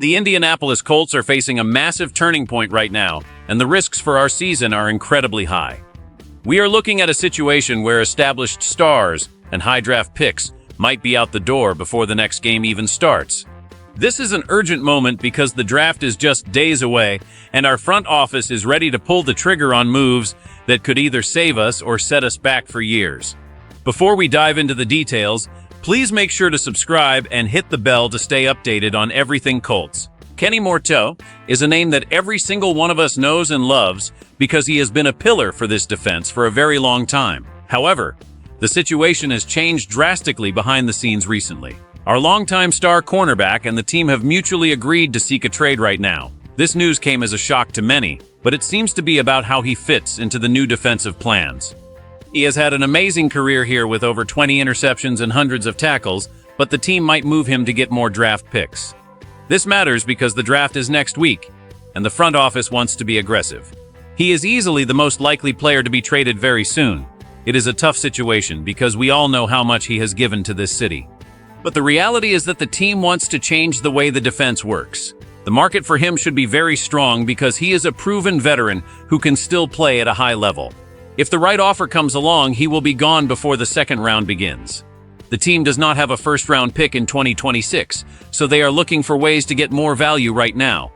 The Indianapolis Colts are facing a massive turning point right now, and the risks for our season are incredibly high. We are looking at a situation where established stars and high draft picks might be out the door before the next game even starts. This is an urgent moment because the draft is just days away, and our front office is ready to pull the trigger on moves that could either save us or set us back for years. Before we dive into the details, please make sure to subscribe and hit the bell to stay updated on everything Colts. Kenny Morteau is a name that every single one of us knows and loves because he has been a pillar for this defense for a very long time. However, the situation has changed drastically behind the scenes recently. Our longtime star cornerback and the team have mutually agreed to seek a trade right now. This news came as a shock to many, but it seems to be about how he fits into the new defensive plans. He has had an amazing career here with over 20 interceptions and hundreds of tackles, but the team might move him to get more draft picks. This matters because the draft is next week, and the front office wants to be aggressive. He is easily the most likely player to be traded very soon. It is a tough situation because we all know how much he has given to this city. But the reality is that the team wants to change the way the defense works. The market for him should be very strong because he is a proven veteran who can still play at a high level. If the right offer comes along, he will be gone before the second round begins. The team does not have a first-round pick in 2026, so they are looking for ways to get more value right now.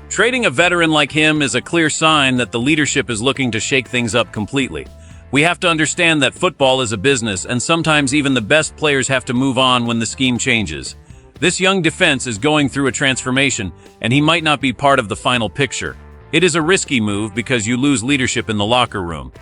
Trading a veteran like him is a clear sign that the leadership is looking to shake things up completely. We have to understand that football is a business, and sometimes even the best players have to move on when the scheme changes. This young defense is going through a transformation, and he might not be part of the final picture. It is a risky move because you lose leadership in the locker room.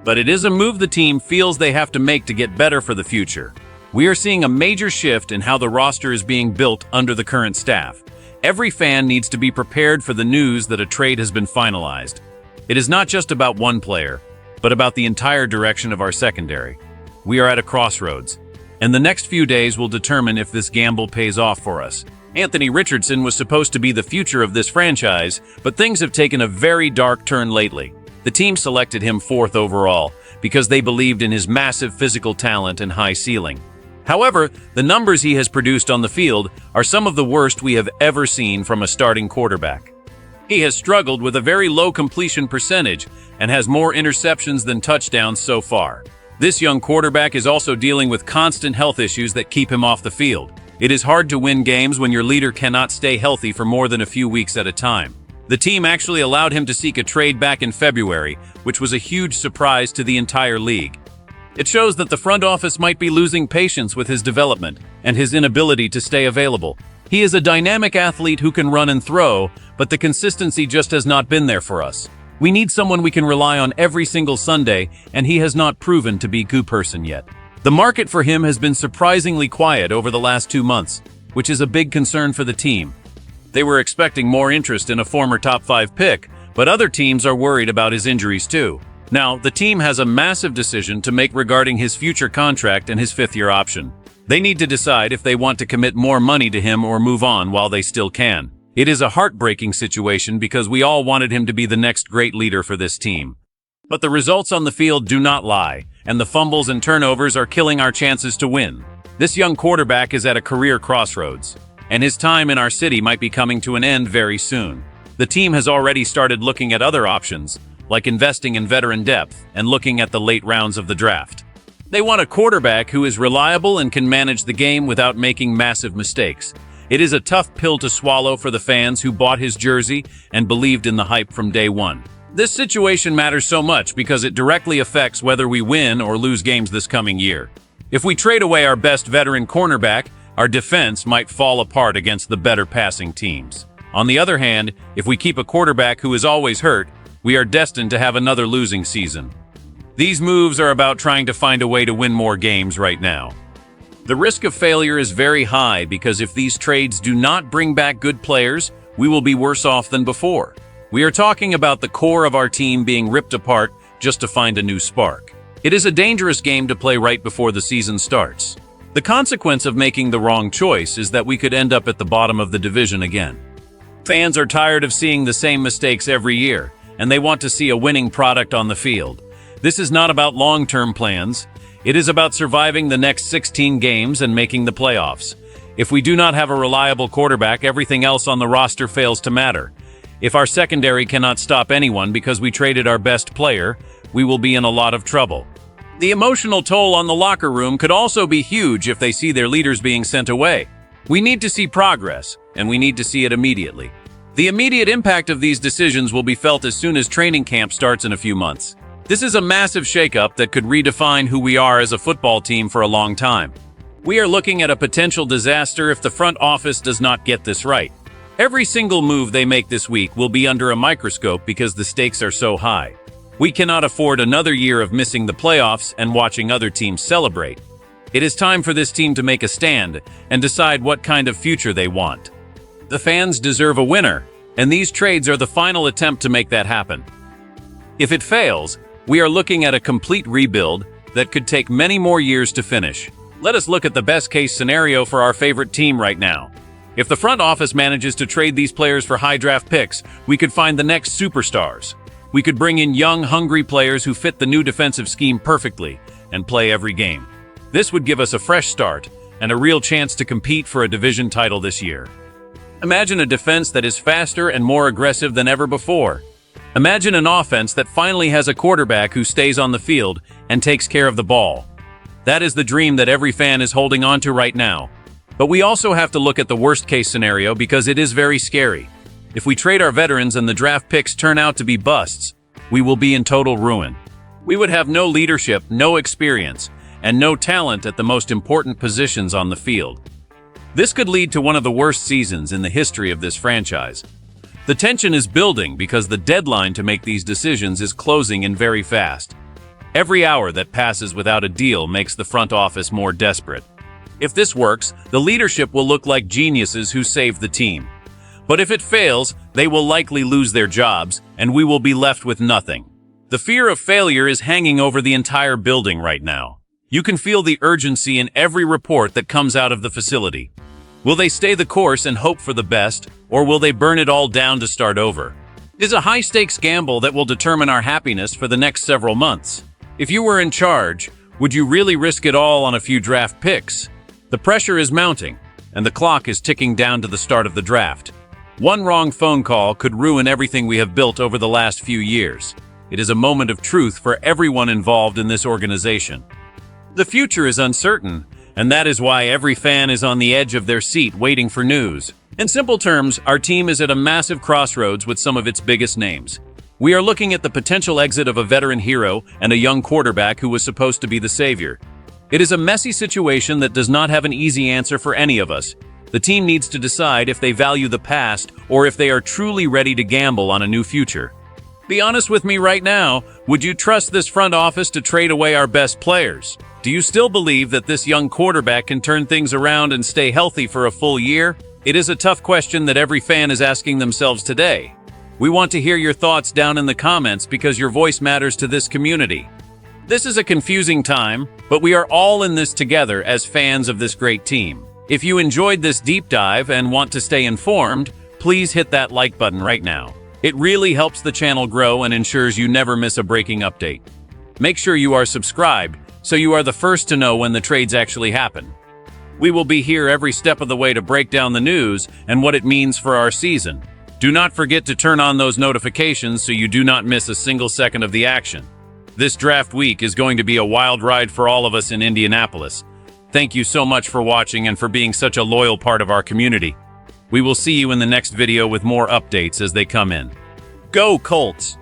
But it is a move the team feels they have to make to get better for the future. We are seeing a major shift in how the roster is being built under the current staff. Every fan needs to be prepared for the news that a trade has been finalized. It is not just about one player, but about the entire direction of our secondary. We are at a crossroads, and the next few days will determine if this gamble pays off for us. Anthony Richardson was supposed to be the future of this franchise, but things have taken a very dark turn lately. The team selected him 4th overall because they believed in his massive physical talent and high ceiling. However, the numbers he has produced on the field are some of the worst we have ever seen from a starting quarterback. He has struggled with a very low completion percentage and has more interceptions than touchdowns so far. This young quarterback is also dealing with constant health issues that keep him off the field. It is hard to win games when your leader cannot stay healthy for more than a few weeks at a time. The team actually allowed him to seek a trade back in February, which was a huge surprise to the entire league. It shows that the front office might be losing patience with his development and his inability to stay available. He is a dynamic athlete who can run and throw, but the consistency just has not been there for us. We need someone we can rely on every single Sunday, and he has not proven to be a person yet. The market for him has been surprisingly quiet over the last 2 months, which is a big concern for the team. They were expecting more interest in a former top 5 pick, but other teams are worried about his injuries too. Now, the team has a massive decision to make regarding his future contract and his 5th-year option. They need to decide if they want to commit more money to him or move on while they still can. It is a heartbreaking situation because we all wanted him to be the next great leader for this team. But the results on the field do not lie, and the fumbles and turnovers are killing our chances to win. This young quarterback is at a career crossroads, and his time in our city might be coming to an end very soon. The team has already started looking at other options, like investing in veteran depth and looking at the late rounds of the draft. They want a quarterback who is reliable and can manage the game without making massive mistakes. It is a tough pill to swallow for the fans who bought his jersey and believed in the hype from day one. This situation matters so much because it directly affects whether we win or lose games this coming year. If we trade away our best veteran cornerback, our defense might fall apart against the better passing teams. On the other hand, if we keep a quarterback who is always hurt, we are destined to have another losing season. These moves are about trying to find a way to win more games right now. The risk of failure is very high because if these trades do not bring back good players, we will be worse off than before. We are talking about the core of our team being ripped apart just to find a new spark. It is a dangerous game to play right before the season starts. The consequence of making the wrong choice is that we could end up at the bottom of the division again. Fans are tired of seeing the same mistakes every year, and they want to see a winning product on the field. This is not about long-term plans. It is about surviving the next 16 games and making the playoffs. If we do not have a reliable quarterback, everything else on the roster fails to matter. If our secondary cannot stop anyone because we traded our best player, we will be in a lot of trouble. The emotional toll on the locker room could also be huge if they see their leaders being sent away. We need to see progress, and we need to see it immediately. The immediate impact of these decisions will be felt as soon as training camp starts in a few months. This is a massive shakeup that could redefine who we are as a football team for a long time. We are looking at a potential disaster if the front office does not get this right. Every single move they make this week will be under a microscope because the stakes are so high. We cannot afford another year of missing the playoffs and watching other teams celebrate. It is time for this team to make a stand and decide what kind of future they want. The fans deserve a winner, and these trades are the final attempt to make that happen. If it fails, we are looking at a complete rebuild that could take many more years to finish. Let us look at the best-case scenario for our favorite team right now. If the front office manages to trade these players for high draft picks, we could find the next superstars. We could bring in young, hungry players who fit the new defensive scheme perfectly and play every game. This would give us a fresh start and a real chance to compete for a division title this year. Imagine a defense that is faster and more aggressive than ever before. Imagine an offense that finally has a quarterback who stays on the field and takes care of the ball. That is the dream that every fan is holding on to right now. But we also have to look at the worst-case scenario because it is very scary. If we trade our veterans and the draft picks turn out to be busts, we will be in total ruin. We would have no leadership, no experience, and no talent at the most important positions on the field. This could lead to one of the worst seasons in the history of this franchise. The tension is building because the deadline to make these decisions is closing in very fast. Every hour that passes without a deal makes the front office more desperate. If this works, the leadership will look like geniuses who saved the team. But if it fails, they will likely lose their jobs, and we will be left with nothing. The fear of failure is hanging over the entire building right now. You can feel the urgency in every report that comes out of the facility. Will they stay the course and hope for the best, or will they burn it all down to start over? It is a high-stakes gamble that will determine our happiness for the next several months. If you were in charge, would you really risk it all on a few draft picks? The pressure is mounting, and the clock is ticking down to the start of the draft. One wrong phone call could ruin everything we have built over the last few years. It is a moment of truth for everyone involved in this organization. The future is uncertain, and that is why every fan is on the edge of their seat waiting for news. In simple terms, our team is at a massive crossroads with some of its biggest names. We are looking at the potential exit of a veteran hero and a young quarterback who was supposed to be the savior. It is a messy situation that does not have an easy answer for any of us. The team needs to decide if they value the past or if they are truly ready to gamble on a new future. Be honest with me right now, would you trust this front office to trade away our best players? Do you still believe that this young quarterback can turn things around and stay healthy for a full year? It is a tough question that every fan is asking themselves today. We want to hear your thoughts down in the comments because your voice matters to this community. This is a confusing time, but we are all in this together as fans of this great team. If you enjoyed this deep dive and want to stay informed, please hit that like button right now. It really helps the channel grow and ensures you never miss a breaking update. Make sure you are subscribed so you are the first to know when the trades actually happen. We will be here every step of the way to break down the news and what it means for our season. Do not forget to turn on those notifications so you do not miss a single second of the action. This draft week is going to be a wild ride for all of us in Indianapolis. Thank you so much for watching and for being such a loyal part of our community. We will see you in the next video with more updates as they come in. Go Colts!